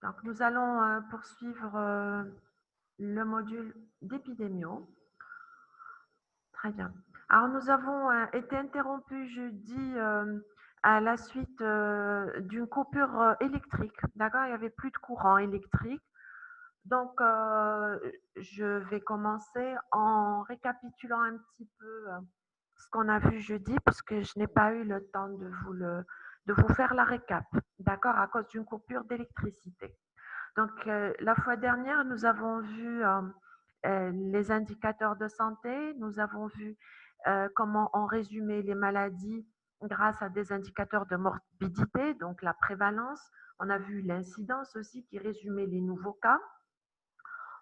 Donc, nous allons poursuivre le module d'épidémio. Très bien. Alors, nous avons été interrompus jeudi à la suite d'une coupure électrique. D'accord, il n'y avait plus de courant électrique. Donc, je vais commencer en récapitulant un petit peu ce qu'on a vu jeudi, parce que je n'ai pas eu le temps de vous faire la récap, d'accord, à cause d'une coupure d'électricité. Donc, la fois dernière, nous avons vu les indicateurs de santé, nous avons vu comment on résumait les maladies grâce à des indicateurs de morbidité, donc la prévalence. On a vu l'incidence aussi qui résumait les nouveaux cas.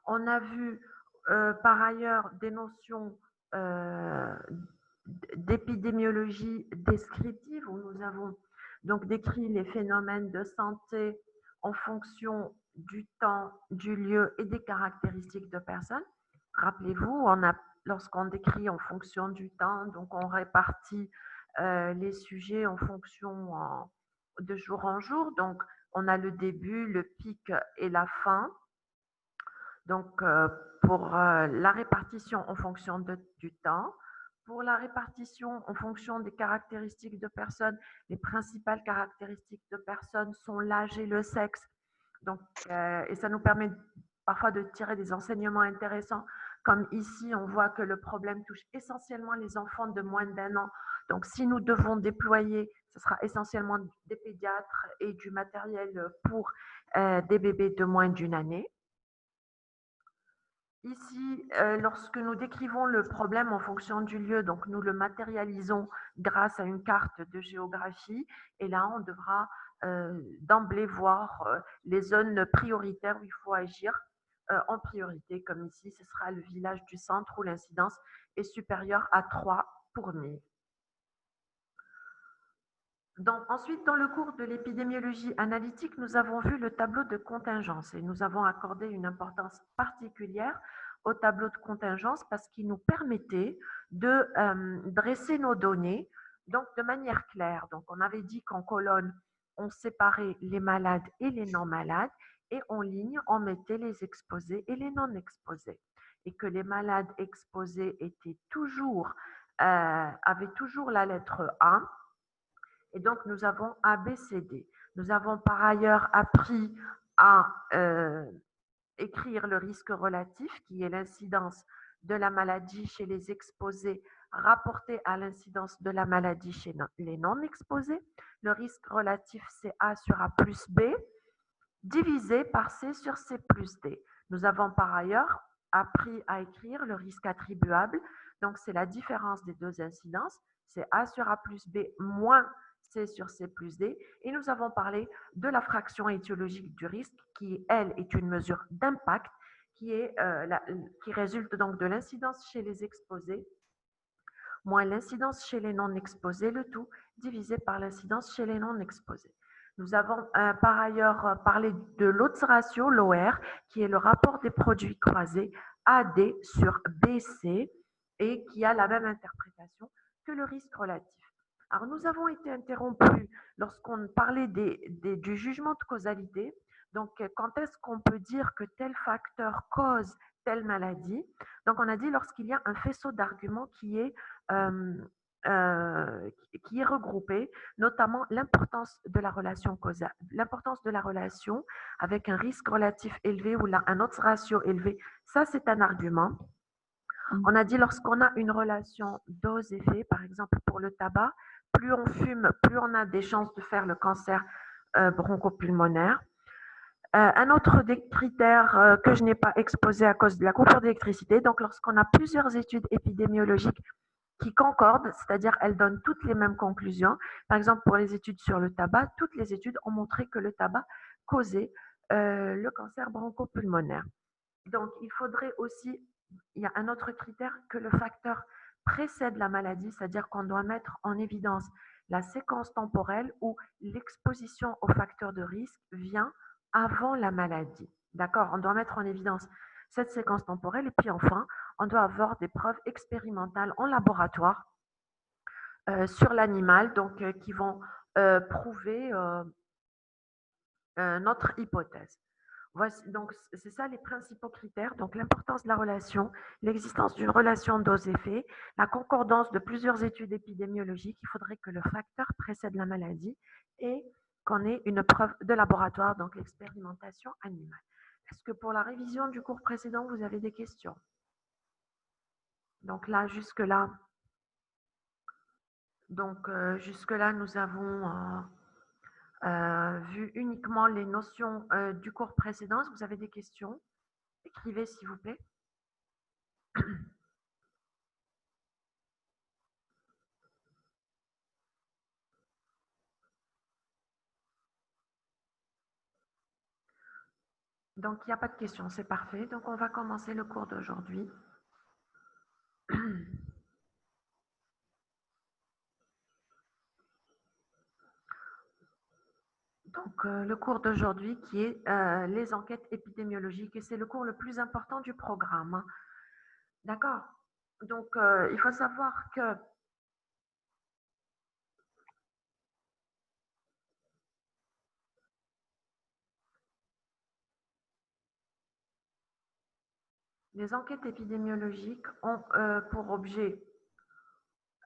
On a vu par ailleurs des notions euh, d'épidémiologie descriptive où nous avons donc décrit les phénomènes de santé en fonction du temps, du lieu et des caractéristiques de personnes. Rappelez-vous, lorsqu'on décrit en fonction du temps, donc on répartit les sujets en fonction de jour en jour. Donc, on a le début, le pic et la fin. Donc, pour la répartition en fonction du temps, pour la répartition en fonction des caractéristiques de personnes, les principales caractéristiques de personnes sont l'âge et le sexe. Donc, et ça nous permet parfois de tirer des enseignements intéressants, comme ici, on voit que le problème touche essentiellement les enfants de moins d'1 an. Donc, si nous devons déployer, ce sera essentiellement des pédiatres et du matériel pour des bébés de moins d'une année. Ici, lorsque nous décrivons le problème en fonction du lieu, donc nous le matérialisons grâce à une carte de géographie et là, on devra d'emblée voir les zones prioritaires où il faut agir en priorité, comme ici, ce sera le village du centre où l'incidence est supérieure à 3 pour 1000. Donc, ensuite, dans le cours de l'épidémiologie analytique, nous avons vu le tableau de contingence et nous avons accordé une importance particulière au tableau de contingence parce qu'il nous permettait de dresser nos données donc de manière claire. Donc, on avait dit qu'en colonne, on séparait les malades et les non-malades et en ligne, on mettait les exposés et les non exposés. Et que les malades exposés avaient toujours la lettre A et donc, nous avons ABCD. Nous avons par ailleurs appris à écrire le risque relatif, qui est l'incidence de la maladie chez les exposés rapporté à l'incidence de la maladie chez les non exposés. Le risque relatif, c'est A sur A plus B, divisé par C sur C plus D. Nous avons par ailleurs appris à écrire le risque attribuable. Donc, c'est la différence des deux incidences. C'est A sur A plus B moins C sur C plus D. Et nous avons parlé de la fraction étiologique du risque, qui, elle, est une mesure d'impact qui résulte donc de l'incidence chez les exposés moins l'incidence chez les non exposés, le tout divisé par l'incidence chez les non exposés. Nous avons par ailleurs parlé de l'odds ratio, l'OR, qui est le rapport des produits croisés AD sur BC et qui a la même interprétation que le risque relatif. Alors, nous avons été interrompus lorsqu'on parlait du jugement de causalité. Donc, quand est-ce qu'on peut dire que tel facteur cause telle maladie? Donc, on a dit lorsqu'il y a un faisceau d'arguments euh, qui est regroupé, notamment l'importance de la relation causale, l'importance de la relation avec un risque relatif élevé ou un odds ratio élevé. Ça, c'est un argument. On a dit lorsqu'on a une relation dose-effet, par exemple pour le tabac, plus on fume, plus on a des chances de faire le cancer bronchopulmonaire. Un autre des critères que je n'ai pas exposé à cause de la coupure d'électricité, donc lorsqu'on a plusieurs études épidémiologiques qui concordent, c'est-à-dire elles donnent toutes les mêmes conclusions. Par exemple, pour les études sur le tabac, toutes les études ont montré que le tabac causait le cancer bronchopulmonaire. Donc, il faudrait aussi, il y a un autre critère, que le facteur précède la maladie, c'est-à-dire qu'on doit mettre en évidence la séquence temporelle où l'exposition au facteur de risque vient avant la maladie. D'accord? On doit mettre en évidence cette séquence temporelle et puis enfin, on doit avoir des preuves expérimentales en laboratoire sur l'animal, donc qui vont prouver notre hypothèse. Voici, donc, c'est ça les principaux critères. Donc, l'importance de la relation, l'existence d'une relation dose-effet, la concordance de plusieurs études épidémiologiques. Il faudrait que le facteur précède la maladie et qu'on ait une preuve de laboratoire, donc l'expérimentation animale. Est-ce que pour la révision du cours précédent, vous avez des questions? Donc là, jusque-là, nous avons vu uniquement les notions du cours précédent. Est-ce que vous avez des questions? Écrivez, s'il vous plaît. Donc, il n'y a pas de questions, c'est parfait. Donc, on va commencer le cours d'aujourd'hui. Donc, le cours d'aujourd'hui qui est les enquêtes épidémiologiques et c'est le cours le plus important du programme, hein. D'accord? Donc, il faut savoir que les enquêtes épidémiologiques ont pour objet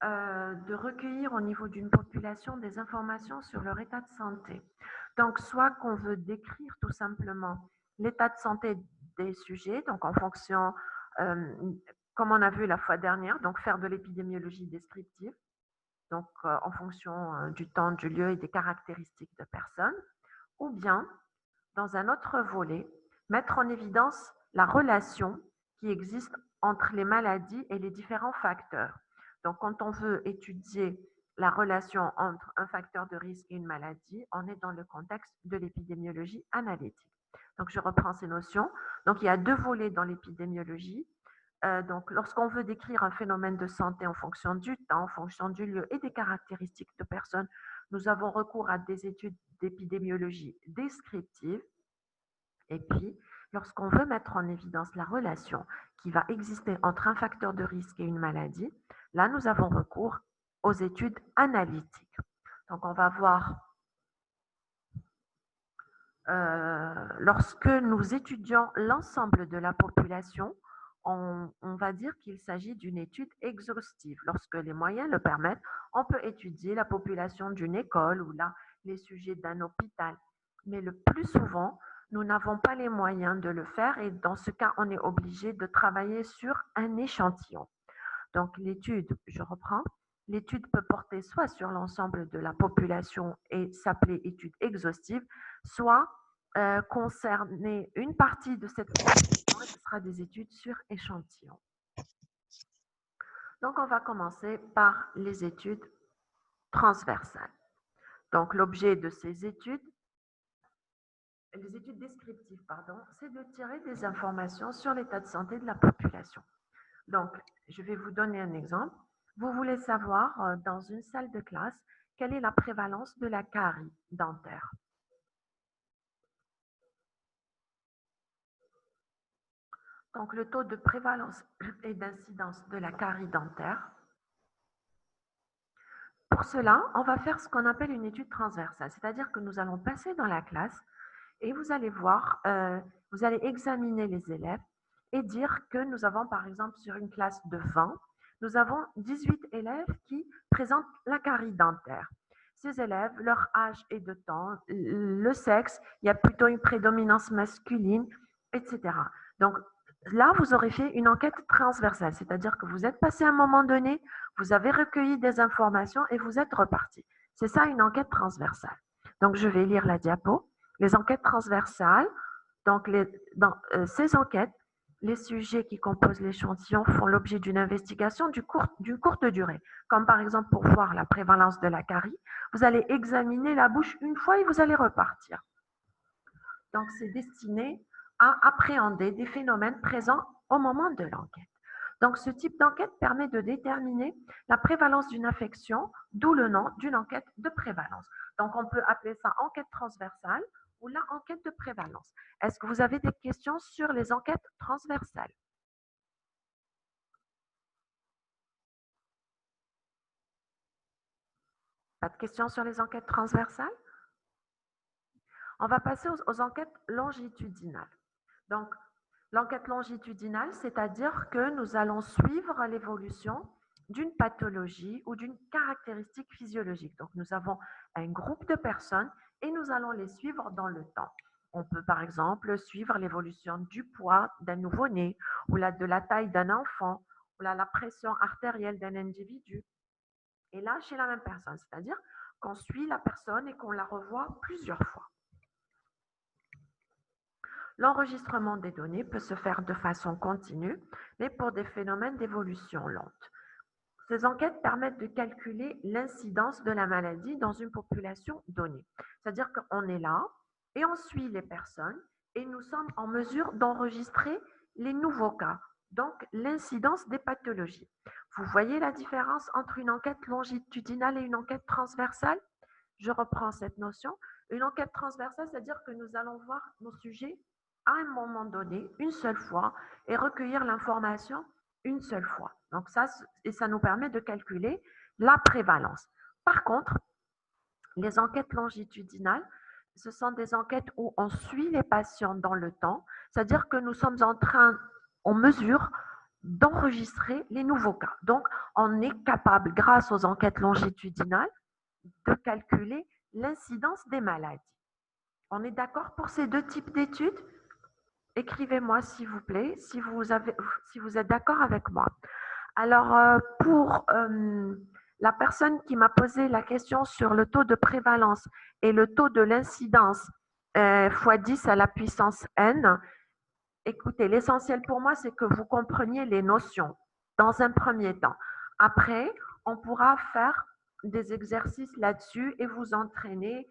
de recueillir au niveau d'une population des informations sur leur état de santé. Donc, soit qu'on veut décrire tout simplement l'état de santé des sujets, donc en fonction, euh, comme on a vu la fois dernière, donc faire de l'épidémiologie descriptive, donc en fonction du temps, du lieu et des caractéristiques de personnes, ou bien, dans un autre volet, mettre en évidence la relation qui existe entre les maladies et les différents facteurs. Donc, quand on veut étudier la relation entre un facteur de risque et une maladie, on est dans le contexte de l'épidémiologie analytique. Donc, je reprends ces notions. Donc, il y a deux volets dans l'épidémiologie. Donc, lorsqu'on veut décrire un phénomène de santé en fonction du temps, en fonction du lieu et des caractéristiques de personnes, nous avons recours à des études d'épidémiologie descriptive. Et puis, lorsqu'on veut mettre en évidence la relation qui va exister entre un facteur de risque et une maladie, là, nous avons recours aux études analytiques. Donc, on va voir, lorsque nous étudions l'ensemble de la population, on va dire qu'il s'agit d'une étude exhaustive. Lorsque les moyens le permettent, on peut étudier la population d'une école ou là, les sujets d'un hôpital. Mais le plus souvent, nous n'avons pas les moyens de le faire et dans ce cas, on est obligé de travailler sur un échantillon. Donc l'étude, je reprends, l'étude peut porter soit sur l'ensemble de la population et s'appeler étude exhaustive, soit concerner une partie de cette population et ce sera des études sur échantillon. Donc on va commencer par les études transversales. Donc l'objet de ces études, les études descriptives, pardon, c'est de tirer des informations sur l'état de santé de la population. Donc, je vais vous donner un exemple. Vous voulez savoir dans une salle de classe quelle est la prévalence de la carie dentaire. Donc, le taux de prévalence et d'incidence de la carie dentaire. Pour cela, on va faire ce qu'on appelle une étude transversale, c'est-à-dire que nous allons passer dans la classe et vous allez voir, vous allez examiner les élèves et dire que nous avons, par exemple, sur une classe de 20, nous avons 18 élèves qui présentent la carie dentaire. Ces élèves, leur âge et de temps, le sexe, il y a plutôt une prédominance masculine, etc. Donc là, vous aurez fait une enquête transversale, c'est-à-dire que vous êtes passé à un moment donné, vous avez recueilli des informations et vous êtes reparti. C'est ça une enquête transversale. Donc je vais lire la diapo. Les enquêtes transversales, donc dans ces enquêtes, les sujets qui composent l'échantillon font l'objet d'une investigation d'une courte durée, comme par exemple pour voir la prévalence de la carie, vous allez examiner la bouche une fois et vous allez repartir. Donc c'est destiné à appréhender des phénomènes présents au moment de l'enquête. Donc ce type d'enquête permet de déterminer la prévalence d'une affection, d'où le nom d'une enquête de prévalence. Donc on peut appeler ça enquête transversale ou la enquête de prévalence. Est-ce que vous avez des questions sur les enquêtes transversales? Pas de questions sur les enquêtes transversales? On va passer aux enquêtes longitudinales. Donc, l'enquête longitudinale, c'est-à-dire que nous allons suivre l'évolution d'une pathologie ou d'une caractéristique physiologique. Donc, nous avons un groupe de personnes et nous allons les suivre dans le temps. On peut par exemple suivre l'évolution du poids d'un nouveau-né ou de la taille d'un enfant ou la pression artérielle d'un individu. Et là, chez la même personne, c'est-à-dire qu'on suit la personne et qu'on la revoit plusieurs fois. L'enregistrement des données peut se faire de façon continue, mais pour des phénomènes d'évolution lente. Ces enquêtes permettent de calculer l'incidence de la maladie dans une population donnée. C'est-à-dire qu'on est là et on suit les personnes et nous sommes en mesure d'enregistrer les nouveaux cas, donc l'incidence des pathologies. Vous voyez la différence entre une enquête longitudinale et une enquête transversale? Je reprends cette notion. Une enquête transversale, c'est-à-dire que nous allons voir nos sujets à un moment donné, une seule fois, et recueillir l'information une seule fois. Donc ça nous permet de calculer la prévalence. Par contre, les enquêtes longitudinales, ce sont des enquêtes où on suit les patients dans le temps, c'est-à-dire que nous sommes en mesure d'enregistrer les nouveaux cas. Donc, on est capable, grâce aux enquêtes longitudinales, de calculer l'incidence des maladies. On est d'accord pour ces deux types d'études? Écrivez-moi s'il vous plaît si vous êtes d'accord avec moi. Alors, pour la personne qui m'a posé la question sur le taux de prévalence et le taux de l'incidence fois 10 à la puissance n, écoutez, l'essentiel pour moi, c'est que vous compreniez les notions dans un premier temps. Après, on pourra faire des exercices là-dessus et vous entraîner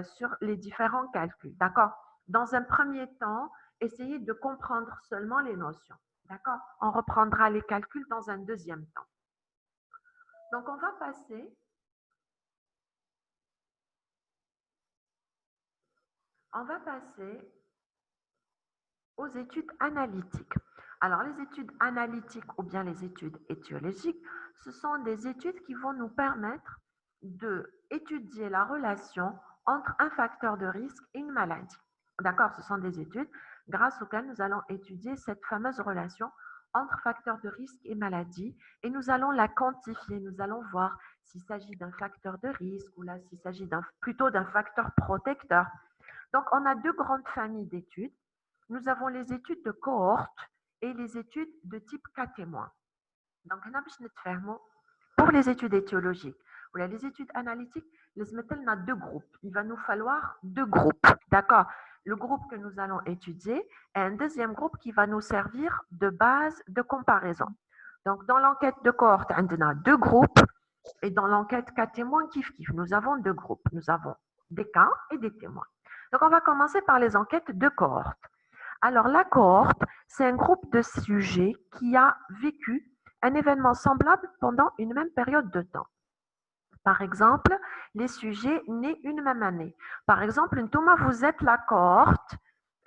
sur les différents calculs. D'accord? Dans un premier temps, essayez de comprendre seulement les notions. D'accord? On reprendra les calculs dans un deuxième temps. Donc, on va passer aux études analytiques. Alors, les études analytiques ou bien les études étiologiques, ce sont des études qui vont nous permettre d'étudier la relation entre un facteur de risque et une maladie. D'accord? Ce sont des études grâce auxquelles nous allons étudier cette fameuse relation entre facteur de risque et maladie et nous allons la quantifier. Nous allons voir s'il s'agit d'un facteur de risque ou là s'il s'agit plutôt d'un facteur protecteur. Donc, on a deux grandes familles d'études. Nous avons les études de cohorte et les études de type cas témoin. Donc, pour les études étiologiques ou les études analytiques, on a deux groupes. Il va nous falloir deux groupes. D'accord? Le groupe que nous allons étudier et un deuxième groupe qui va nous servir de base de comparaison. Donc, dans l'enquête de cohorte, on a deux groupes et dans l'enquête cas témoin, nous avons deux groupes. Nous avons des cas et des témoins. Donc, on va commencer par les enquêtes de cohorte. Alors, la cohorte, c'est un groupe de sujets qui a vécu un événement semblable pendant une même période de temps. Par exemple, les sujets nés une même année. Par exemple, Thomas, vous êtes la cohorte,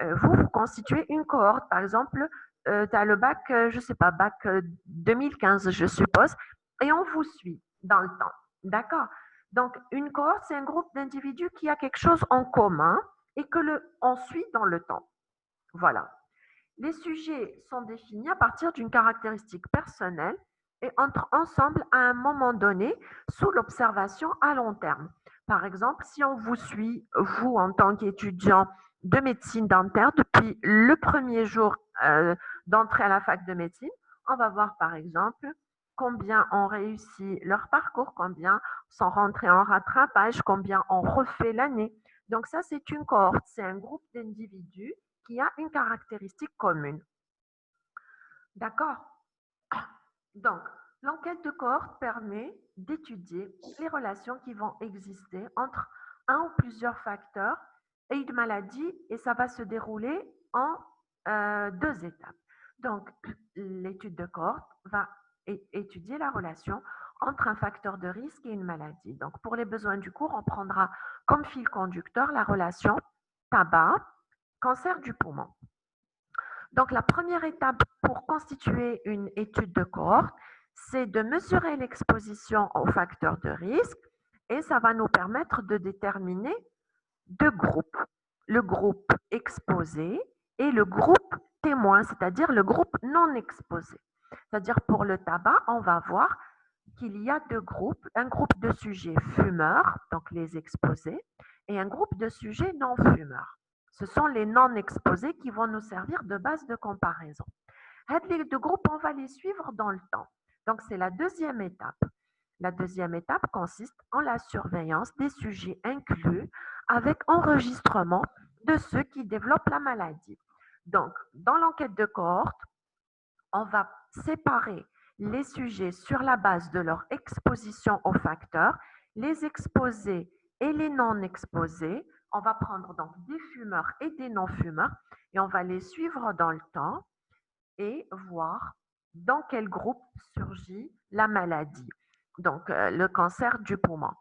vous constituez une cohorte. Par exemple, tu as le bac, je ne sais pas, bac 2015, je suppose, et on vous suit dans le temps. D'accord? Donc, une cohorte, c'est un groupe d'individus qui a quelque chose en commun et que on suit dans le temps. Voilà. Les sujets sont définis à partir d'une caractéristique personnelle et entrent ensemble à un moment donné sous l'observation à long terme. Par exemple, si on vous suit, vous en tant qu'étudiant de médecine dentaire, depuis le premier jour d'entrée à la fac de médecine, on va voir par exemple combien ont réussi leur parcours, combien sont rentrés en rattrapage, combien ont refait l'année. Donc ça, c'est une cohorte, c'est un groupe d'individus qui a une caractéristique commune. D'accord? Donc, l'enquête de cohorte permet d'étudier les relations qui vont exister entre un ou plusieurs facteurs et une maladie et ça va se dérouler en deux étapes. Donc, l'étude de cohorte va étudier la relation entre un facteur de risque et une maladie. Donc, pour les besoins du cours, on prendra comme fil conducteur la relation tabac, cancer du poumon. Donc, la première étape pour constituer une étude de cohorte, c'est de mesurer l'exposition aux facteurs de risque et ça va nous permettre de déterminer deux groupes. le groupe exposé et le groupe témoin, c'est-à-dire le groupe non exposé. C'est-à-dire pour le tabac, on va voir qu'il y a deux groupes, un groupe de sujets fumeurs, donc les exposés, et un groupe de sujets non fumeurs. Ce sont les non exposés qui vont nous servir de base de comparaison. Les deux groupes, on va les suivre dans le temps. Donc, c'est la deuxième étape. La deuxième étape consiste en la surveillance des sujets inclus avec enregistrement de ceux qui développent la maladie. Donc, dans l'enquête de cohorte, on va séparer les sujets sur la base de leur exposition aux facteurs, les exposés et les non exposés. On va prendre donc des fumeurs et des non-fumeurs et on va les suivre dans le temps et voir dans quel groupe surgit la maladie. Donc, le cancer du poumon.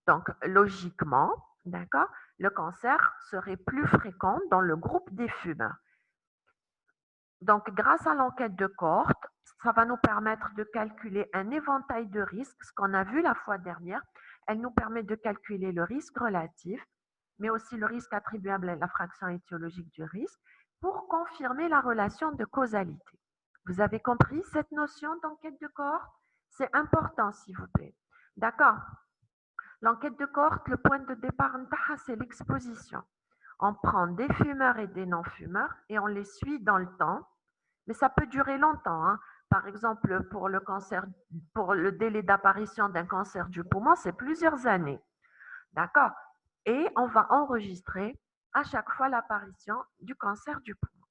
Donc, logiquement, d'accord, le cancer serait plus fréquent dans le groupe des fumeurs. Donc, grâce à l'enquête de cohorte, ça va nous permettre de calculer un éventail de risques, ce qu'on a vu la fois dernière. Elle nous permet de calculer le risque relatif, mais aussi le risque attribuable à la fraction étiologique du risque, pour confirmer la relation de causalité. Vous avez compris cette notion d'enquête de cohorte? C'est important, s'il vous plaît. D'accord? L'enquête de cohorte, le point de départ, c'est l'exposition. On prend des fumeurs et des non-fumeurs et on les suit dans le temps, mais ça peut durer longtemps, hein. Par exemple, pour le cancer, pour le délai d'apparition d'un cancer du poumon, c'est plusieurs années. D'accord? Et on va enregistrer à chaque fois l'apparition du cancer du poumon.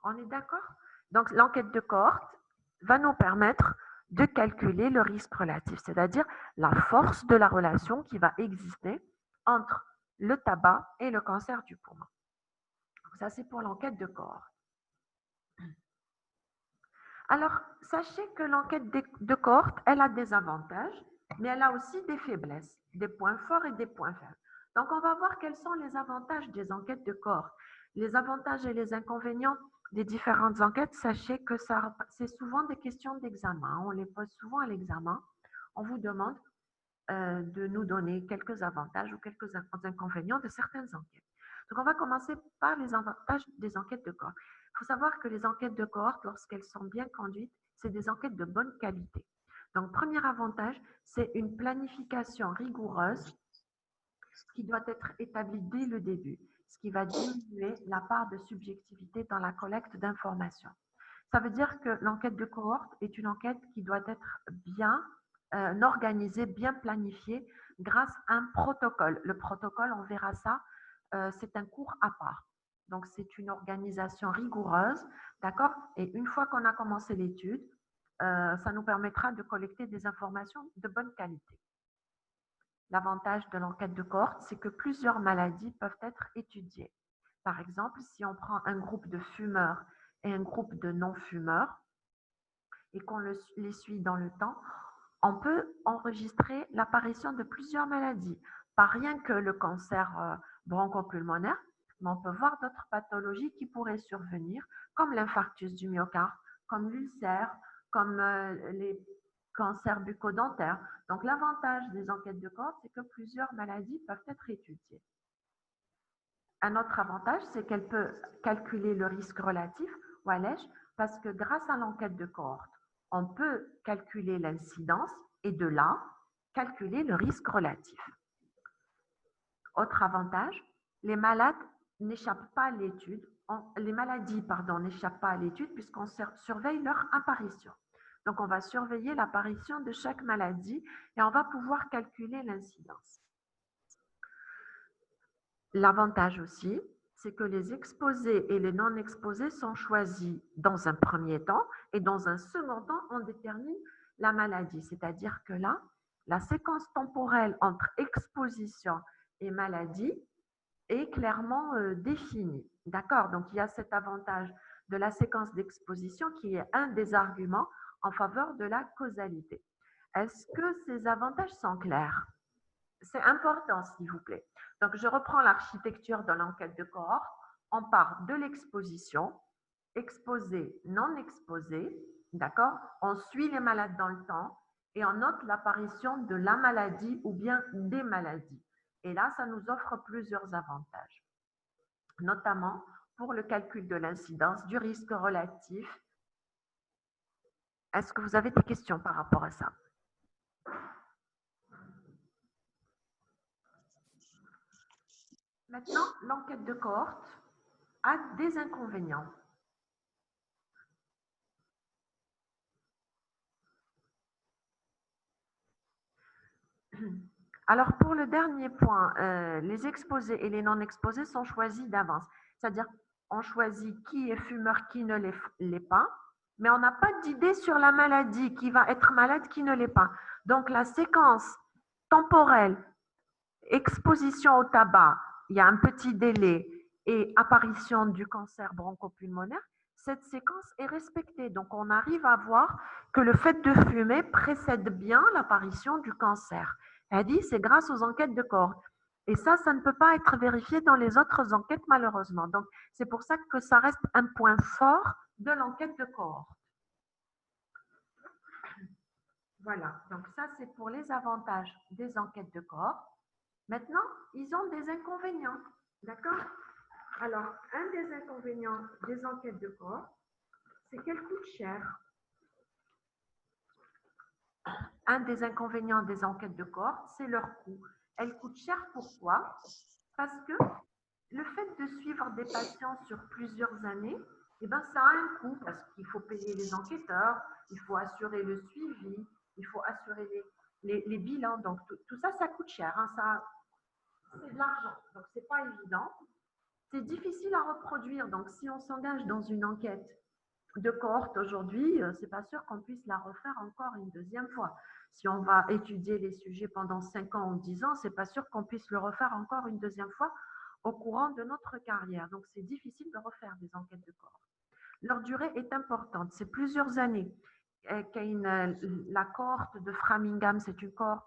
On est d'accord? Donc, l'enquête de cohorte va nous permettre de calculer le risque relatif, c'est-à-dire la force de la relation qui va exister entre le tabac et le cancer du poumon. Donc, ça, c'est pour l'enquête de cohorte. Alors, sachez que l'enquête de cohorte, elle a des avantages, mais elle a aussi des faiblesses, des points forts et des points faibles. Donc, on va voir quels sont les avantages des enquêtes de cohorte. Les avantages et les inconvénients des différentes enquêtes, sachez que c'est souvent des questions d'examen. On les pose souvent à l'examen. On vous demande de nous donner quelques avantages ou quelques inconvénients de certaines enquêtes. Donc, on va commencer par les avantages des enquêtes de cohorte. Il faut savoir que les enquêtes de cohorte, lorsqu'elles sont bien conduites, c'est des enquêtes de bonne qualité. Donc, premier avantage, c'est une planification rigoureuse qui doit être établie dès le début, ce qui va diminuer la part de subjectivité dans la collecte d'informations. Ça veut dire que l'enquête de cohorte est une enquête qui doit être bien organisée, bien planifiée grâce à un protocole. Le protocole, on verra ça, c'est un cours à part. Donc, c'est une organisation rigoureuse, d'accord? Et une fois qu'on a commencé l'étude, ça nous permettra de collecter des informations de bonne qualité. L'avantage de l'enquête de cohorte, c'est que plusieurs maladies peuvent être étudiées. Par exemple, si on prend un groupe de fumeurs et un groupe de non-fumeurs et qu'on les suit dans le temps, on peut enregistrer l'apparition de plusieurs maladies. Pas rien que le cancer bronchopulmonaire, mais on peut voir d'autres pathologies qui pourraient survenir, comme l'infarctus du myocarde, comme l'ulcère, comme les cancers bucco-dentaires. Donc, l'avantage des enquêtes de cohorte, c'est que plusieurs maladies peuvent être étudiées. Un autre avantage, c'est qu'elle peut calculer le risque relatif, ou allège, parce que grâce à l'enquête de cohorte, on peut calculer l'incidence et de là, calculer le risque relatif. Autre avantage, les malades n'échappent pas à l'étude, les maladies, n'échappent pas à l'étude puisqu'on surveille leur apparition. Donc, on va surveiller l'apparition de chaque maladie et on va pouvoir calculer l'incidence. L'avantage aussi, c'est que les exposés et les non exposés sont choisis dans un premier temps et dans un second temps, on détermine la maladie. C'est-à-dire que là, la séquence temporelle entre exposition et maladie est clairement définie. D'accord? Donc, il y a cet avantage de la séquence d'exposition qui est un des arguments en faveur de la causalité. Est-ce que ces avantages sont clairs? C'est important, s'il vous plaît. Donc, je reprends l'architecture de l'enquête de cohorte. On part de l'exposition, exposé, non exposé, d'accord? On suit les malades dans le temps et on note l'apparition de la maladie ou bien des maladies. Et là, ça nous offre plusieurs avantages. notamment pour le calcul de l'incidence du risque relatif. Est-ce que vous avez des questions par rapport à ça? Maintenant, l'enquête de cohorte a des inconvénients. Alors, pour le dernier point, les exposés et les non exposés sont choisis d'avance. C'est-à-dire, on choisit qui est fumeur, qui ne l'est pas, mais on n'a pas d'idée sur la maladie, qui va être malade, qui ne l'est pas. Donc, la séquence temporelle, exposition au tabac, il y a un petit délai, et apparition du cancer bronchopulmonaire, cette séquence est respectée. Donc, on arrive à voir que le fait de fumer précède bien l'apparition du cancer. Elle dit, c'est grâce aux enquêtes de cohorte. Et ça ne peut pas être vérifié dans les autres enquêtes, malheureusement. Donc, c'est pour ça que ça reste un point fort de l'enquête de cohorte. Voilà, donc ça, c'est pour les avantages des enquêtes de cohorte. Maintenant, ils ont des inconvénients. D'accord? Alors, un des inconvénients des enquêtes de cohorte, c'est qu'elles coûtent cher. Un des inconvénients des enquêtes de cohorte, c'est leur coût. Elles coûtent cher pourquoi? Parce que le fait de suivre des patients sur plusieurs années, eh ben, ça a un coût parce qu'il faut payer les enquêteurs, il faut assurer le suivi, il faut assurer les bilans. Donc, tout ça, ça coûte cher. Hein, c'est de l'argent. Donc, ce n'est pas évident. C'est difficile à reproduire. Donc, si on s'engage dans une enquête de cohorte aujourd'hui, c'est pas sûr qu'on puisse la refaire encore une deuxième fois. Si on va étudier les sujets pendant 5 ans ou 10 ans, c'est pas sûr qu'on puisse le refaire encore une deuxième fois au courant de notre carrière. Donc, c'est difficile de refaire des enquêtes de cohorte. Leur durée est importante, c'est plusieurs années. La cohorte de Framingham, c'est une cohorte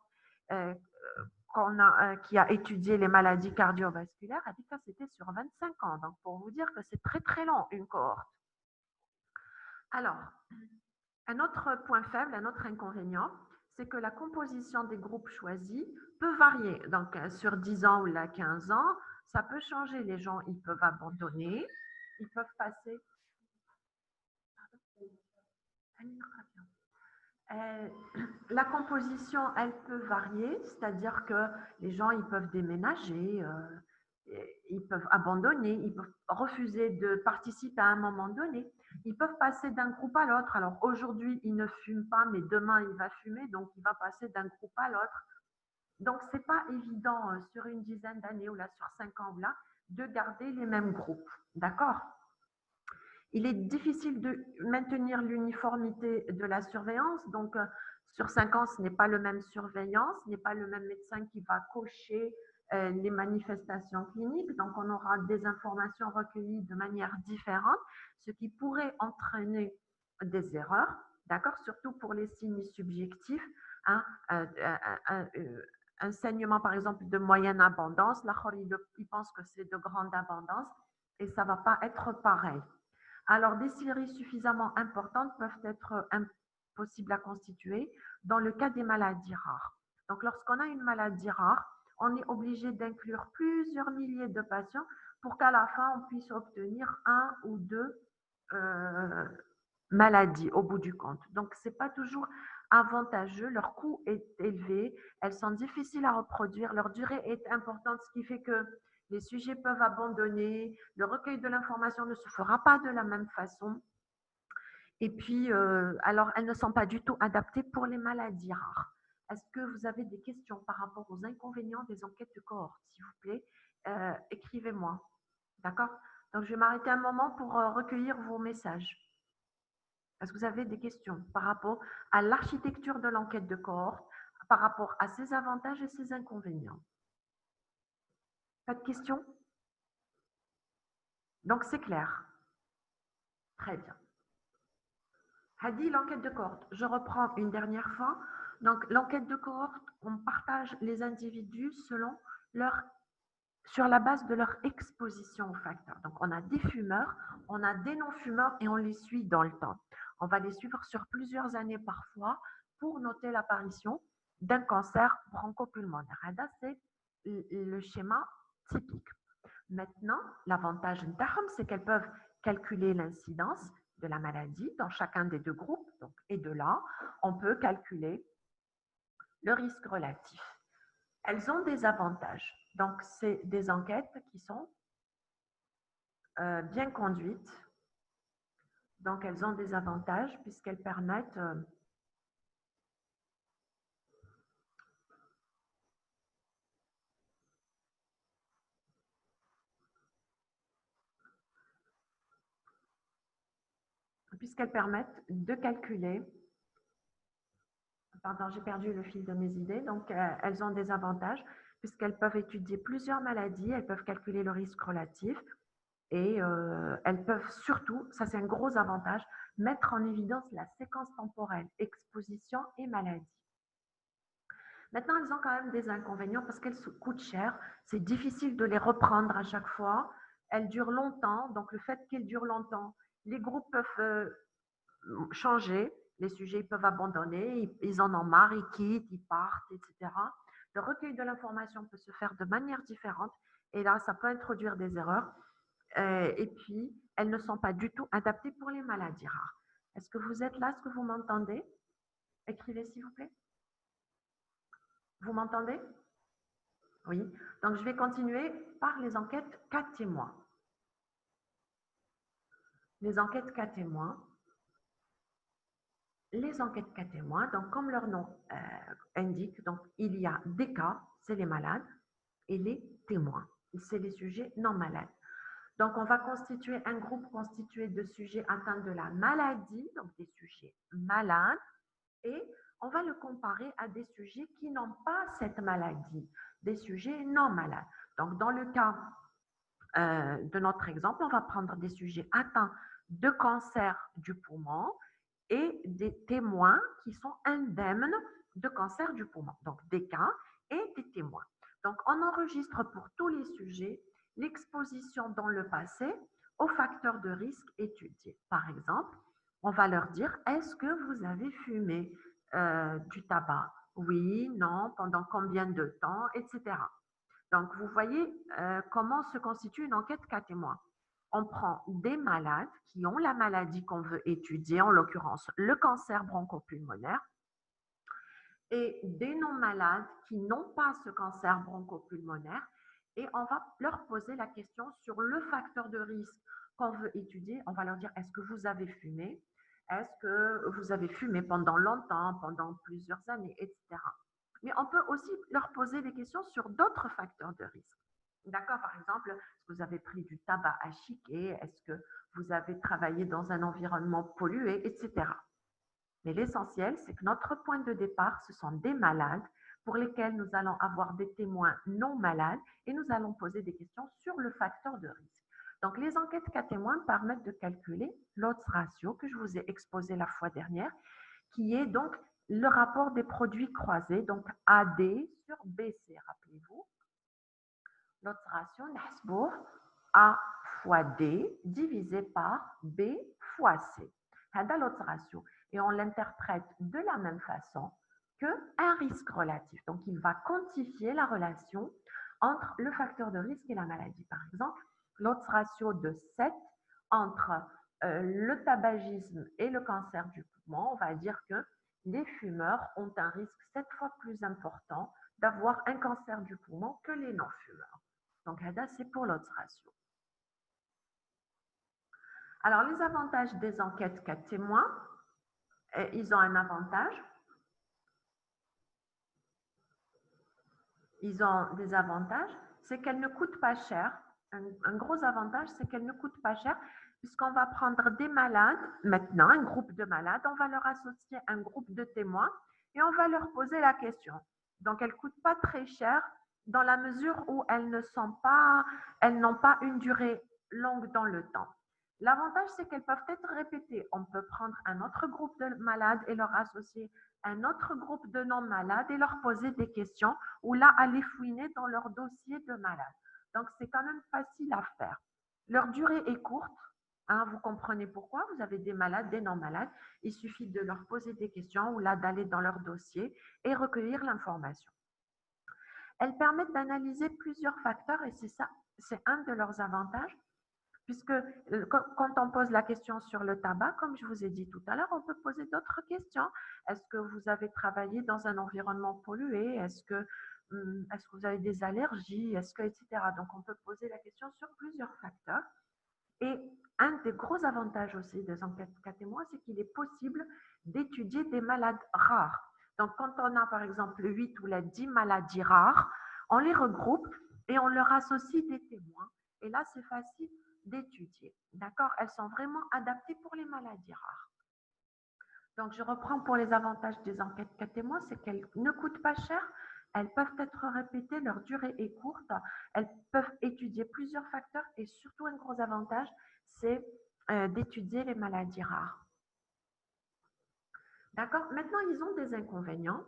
qui a étudié les maladies cardiovasculaires, a dit que c'était sur 25 ans. Donc, pour vous dire que c'est très, très long, une cohorte. Alors, un autre point faible, un autre inconvénient, c'est que la composition des groupes choisis peut varier. Donc, sur 10 ans ou là 15 ans, ça peut changer. Les gens, ils peuvent abandonner, ils peuvent passer. La composition, elle peut varier, c'est-à-dire que les gens, ils peuvent déménager, ils peuvent abandonner, ils peuvent refuser de participer à un moment donné, ils peuvent passer d'un groupe à l'autre. Alors aujourd'hui, il ne fume pas, mais demain, il va fumer, donc il va passer d'un groupe à l'autre. Donc, ce n'est pas évident sur une dizaine d'années ou là sur 5 ans ou là de garder les mêmes groupes. D'accord? Il est difficile de maintenir l'uniformité de la surveillance. Donc, sur 5 ans, ce n'est pas le même surveillant, ce n'est pas le même médecin qui va cocher les manifestations cliniques. Donc, on aura des informations recueillies de manière différente, ce qui pourrait entraîner des erreurs, d'accord, surtout pour les signes subjectifs. Hein, un saignement, par exemple, de moyenne abondance, là, il pense que c'est de grande abondance et ça ne va pas être pareil. Alors, des séries suffisamment importantes peuvent être impossibles à constituer dans le cas des maladies rares. Donc, lorsqu'on a une maladie rare, on est obligé d'inclure plusieurs milliers de patients pour qu'à la fin, on puisse obtenir un ou deux maladies au bout du compte. Donc, ce n'est pas toujours avantageux. Leur coût est élevé. Elles sont difficiles à reproduire. Leur durée est importante, ce qui fait que les sujets peuvent abandonner, le recueil de l'information ne se fera pas de la même façon. Et puis, alors, elles ne sont pas du tout adaptées pour les maladies rares. Est-ce que vous avez des questions par rapport aux inconvénients des enquêtes de cohorte, s'il vous plaît? Écrivez-moi. D'accord? Donc, je vais m'arrêter un moment pour recueillir vos messages. Est-ce que vous avez des questions par rapport à l'architecture de l'enquête de cohorte, par rapport à ses avantages et ses inconvénients? Pas de questions? Donc, c'est clair. Très bien. Hadi, l'enquête de cohorte. Je reprends une dernière fois. Donc, l'enquête de cohorte, on partage les individus sur la base de leur exposition aux facteurs. Donc, on a des fumeurs, on a des non-fumeurs et on les suit dans le temps. On va les suivre sur plusieurs années parfois pour noter l'apparition d'un cancer bronchopulmonaire. C'est le schéma typique. Maintenant, l'avantage c'est qu'elles peuvent calculer l'incidence de la maladie dans chacun des deux groupes. Donc, et de là, on peut calculer le risque relatif. Elles ont des avantages. Donc, c'est des enquêtes qui sont bien conduites. Donc, elles ont des avantages puisqu'elles permettent de calculer. Pardon, j'ai perdu le fil de mes idées. Donc, elles ont des avantages puisqu'elles peuvent étudier plusieurs maladies, elles peuvent calculer le risque relatif et elles peuvent surtout, ça c'est un gros avantage, mettre en évidence la séquence temporelle, exposition et maladie. Maintenant, elles ont quand même des inconvénients parce qu'elles coûtent cher. C'est difficile de les reprendre à chaque fois. Elles durent longtemps. Donc, le fait qu'elles durent longtemps, les groupes peuvent changer. Les sujets peuvent abandonner. Ils en ont marre, ils quittent, ils partent, etc. Le recueil de l'information peut se faire de manière différente. Et là, ça peut introduire des erreurs. Et puis, elles ne sont pas du tout adaptées pour les maladies rares. Est-ce que vous êtes là? Est-ce que vous m'entendez? Écrivez, s'il vous plaît. Vous m'entendez? Oui. Donc, je vais continuer par les enquêtes cas témoins. Les enquêtes cas témoins. Les enquêtes cas témoins, donc comme leur nom indique, donc il y a des cas, c'est les malades, et les témoins, c'est les sujets non malades. Donc, on va constituer un groupe constitué de sujets atteints de la maladie, donc des sujets malades, et on va le comparer à des sujets qui n'ont pas cette maladie, des sujets non malades. Donc, dans le cas de notre exemple, on va prendre des sujets atteints de cancer du poumon et des témoins qui sont indemnes de cancer du poumon. Donc, des cas et des témoins. Donc, on enregistre pour tous les sujets l'exposition dans le passé aux facteurs de risque étudiés. Par exemple, on va leur dire, est-ce que vous avez fumé du tabac? Oui, non, pendant combien de temps, etc. Donc, vous voyez comment se constitue une enquête cas témoin. On prend des malades qui ont la maladie qu'on veut étudier, en l'occurrence le cancer bronchopulmonaire, et des non-malades qui n'ont pas ce cancer bronchopulmonaire, et on va leur poser la question sur le facteur de risque qu'on veut étudier. On va leur dire, est-ce que vous avez fumé? Est-ce que vous avez fumé pendant longtemps, pendant plusieurs années, etc. Mais on peut aussi leur poser des questions sur d'autres facteurs de risque. D'accord, par exemple, est-ce que vous avez pris du tabac à chiquer? Est-ce que vous avez travaillé dans un environnement pollué, etc. Mais l'essentiel, c'est que notre point de départ, ce sont des malades pour lesquels nous allons avoir des témoins non malades et nous allons poser des questions sur le facteur de risque. Donc, les enquêtes cas témoins permettent de calculer l'odds ratio que je vous ai exposé la fois dernière, qui est donc le rapport des produits croisés, donc AD sur BC, rappelez-vous. L'odds ratio, نحسبوه A fois D divisé par B fois C. هذا l'odds ratio. Et on l'interprète de la même façon qu'un risque relatif. Donc, il va quantifier la relation entre le facteur de risque et la maladie. Par exemple, l'odds ratio de 7 entre le tabagisme et le cancer du poumon, on va dire que les fumeurs ont un risque 7 fois plus important d'avoir un cancer du poumon que les non-fumeurs. Donc, c'est pour l'odds ratio. Alors, les avantages des enquêtes cas témoins, ils ont un avantage. Ils ont des avantages, c'est qu'elles ne coûtent pas cher. Un gros avantage, c'est qu'elles ne coûtent pas cher, puisqu'on va prendre des malades, maintenant, un groupe de malades, on va leur associer un groupe de témoins et on va leur poser la question. Donc, elles ne coûtent pas très cher dans la mesure où elles n'ont pas une durée longue dans le temps. L'avantage, c'est qu'elles peuvent être répétées. On peut prendre un autre groupe de malades et leur associer un autre groupe de non-malades et leur poser des questions ou là, aller fouiner dans leur dossier de malade. Donc, c'est quand même facile à faire. Leur durée est courte. Hein, vous comprenez pourquoi? Vous avez des malades, des non-malades. Il suffit de leur poser des questions ou là, d'aller dans leur dossier et recueillir l'information. Elles permettent d'analyser plusieurs facteurs et c'est ça c'est un de leurs avantages, puisque quand on pose la question sur le tabac, comme je vous ai dit tout à l'heure, on peut poser d'autres questions. Est-ce que vous avez travaillé dans un environnement pollué? Est-ce que vous avez des allergies? Etc. Donc, on peut poser la question sur plusieurs facteurs. Et un des gros avantages aussi des enquêtes cas témoins, c'est qu'il est possible d'étudier des malades rares. Donc, quand on a par exemple 8 ou les 10 maladies rares, on les regroupe et on leur associe des témoins. Et là, c'est facile d'étudier. D'accord? Elles sont vraiment adaptées pour les maladies rares. Donc, je reprends pour les avantages des enquêtes cas témoins, c'est qu'elles ne coûtent pas cher, elles peuvent être répétées, leur durée est courte, elles peuvent étudier plusieurs facteurs et surtout un gros avantage, c'est d'étudier les maladies rares. D'accord? Maintenant, ils ont des inconvénients.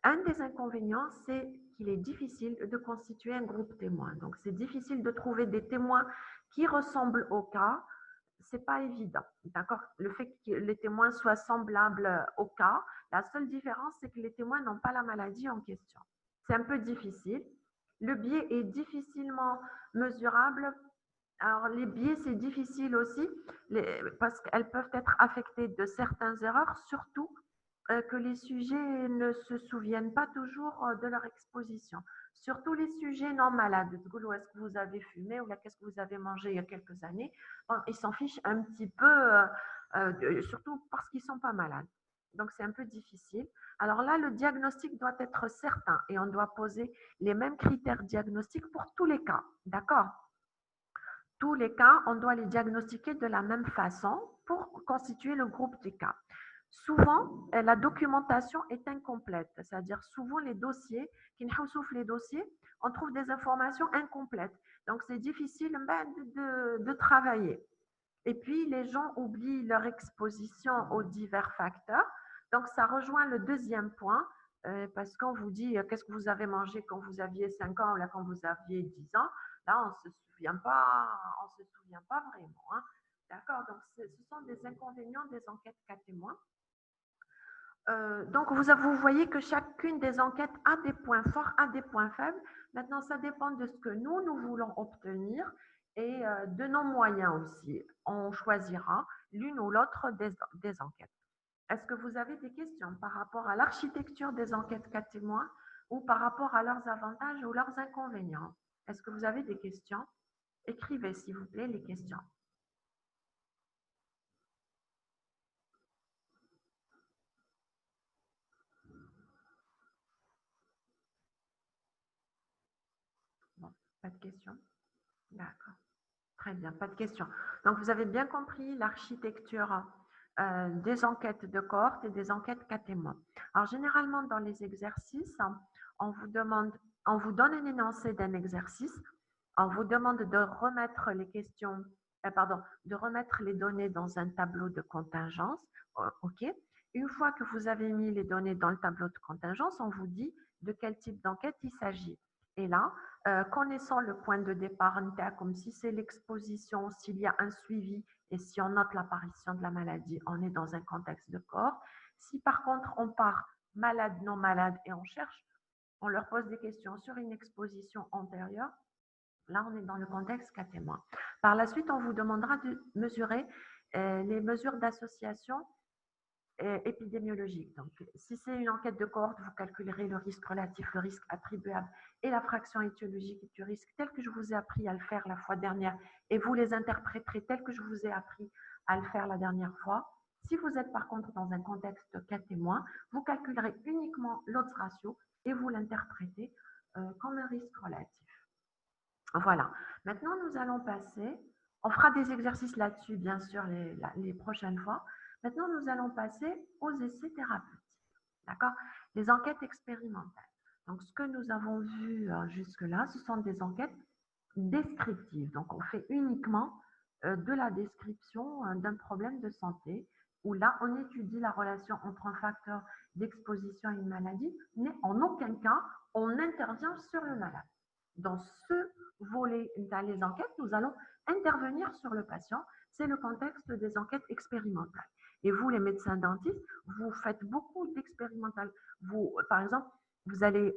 Un des inconvénients, c'est qu'il est difficile de constituer un groupe témoin. Donc, c'est difficile de trouver des témoins qui ressemblent au cas. C'est pas évident, d'accord? Le fait que les témoins soient semblables au cas, la seule différence, c'est que les témoins n'ont pas la maladie en question. C'est un peu difficile. Le biais est difficilement mesurable. Alors, les biais, c'est difficile aussi parce qu'elles peuvent être affectées de certaines erreurs, surtout que les sujets ne se souviennent pas toujours de leur exposition. Surtout les sujets non malades. Ou est-ce que vous avez fumé ou qu'est-ce que vous avez mangé il y a quelques années? Bon, ils s'en fichent un petit peu, surtout parce qu'ils ne sont pas malades. Donc, c'est un peu difficile. Alors là, le diagnostic doit être certain et on doit poser les mêmes critères diagnostiques pour tous les cas. D'accord? Tous les cas, on doit les diagnostiquer de la même façon pour constituer le groupe des cas. Souvent, la documentation est incomplète, c'est-à-dire souvent les dossiers, les dossiers, on trouve des informations incomplètes. Donc, c'est difficile de travailler. Et puis, les gens oublient leur exposition aux divers facteurs. Donc, ça rejoint le deuxième point, parce qu'on vous dit qu'est-ce que vous avez mangé quand vous aviez 5 ans ou là quand vous aviez 10 ans. Là, on ne se souvient pas vraiment. Hein. D'accord? Donc, ce sont des inconvénients des enquêtes cas témoins. Donc, vous voyez que chacune des enquêtes a des points forts, a des points faibles. Maintenant, ça dépend de ce que nous voulons obtenir et de nos moyens aussi. On choisira l'une ou l'autre des enquêtes. Est-ce que vous avez des questions par rapport à l'architecture des enquêtes cas témoins ou par rapport à leurs avantages ou leurs inconvénients? Est-ce que vous avez des questions? Écrivez, s'il vous plaît, les questions. Bon, pas de questions? D'accord. Très bien, pas de questions. Donc, vous avez bien compris l'architecture des enquêtes de cohorte et des enquêtes cas témoins. Alors, généralement, dans les exercices, on vous donne un énoncé d'un exercice, on vous demande de remettre les questions, de remettre les données dans un tableau de contingence. OK. Une fois que vous avez mis les données dans le tableau de contingence, on vous dit de quel type d'enquête il s'agit. Et là, connaissant le point de départ, comme si c'est l'exposition, s'il y a un suivi et si on note l'apparition de la maladie, on est dans un contexte de corps. Si par contre on part malade, non malade et on cherche, on leur pose des questions sur une exposition antérieure, là on est dans le contexte cas témoin. Par la suite, on vous demandera de mesurer les mesures d'association épidémiologique. Donc, si c'est une enquête de cohorte, vous calculerez le risque relatif, le risque attribuable et la fraction étiologique du risque tel que je vous ai appris à le faire la fois dernière et vous les interpréterez tel que je vous ai appris à le faire la dernière fois. Si vous êtes par contre dans un contexte cas témoin, vous calculerez uniquement l'odds ratio et vous l'interprétez comme un risque relatif. Voilà. Maintenant, nous allons passer, on fera des exercices là-dessus, bien sûr, les prochaines fois. Maintenant, nous allons passer aux essais thérapeutiques. D'accord? Les enquêtes expérimentales. Donc, ce que nous avons vu jusque-là, ce sont des enquêtes descriptives. Donc, on fait uniquement de la description d'un problème de santé, où là, on étudie la relation entre un facteur d'exposition et une maladie, mais en aucun cas, on intervient sur le malade. Dans ce volet, dans les enquêtes, nous allons intervenir sur le patient. C'est le contexte des enquêtes expérimentales. Et vous, les médecins dentistes, vous faites beaucoup d'expérimentales. Vous, par exemple, vous allez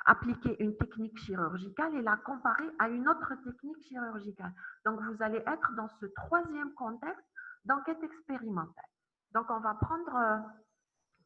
appliquer une technique chirurgicale et la comparer à une autre technique chirurgicale. Donc, vous allez être dans ce troisième contexte d'enquête expérimentale. Donc, on va prendre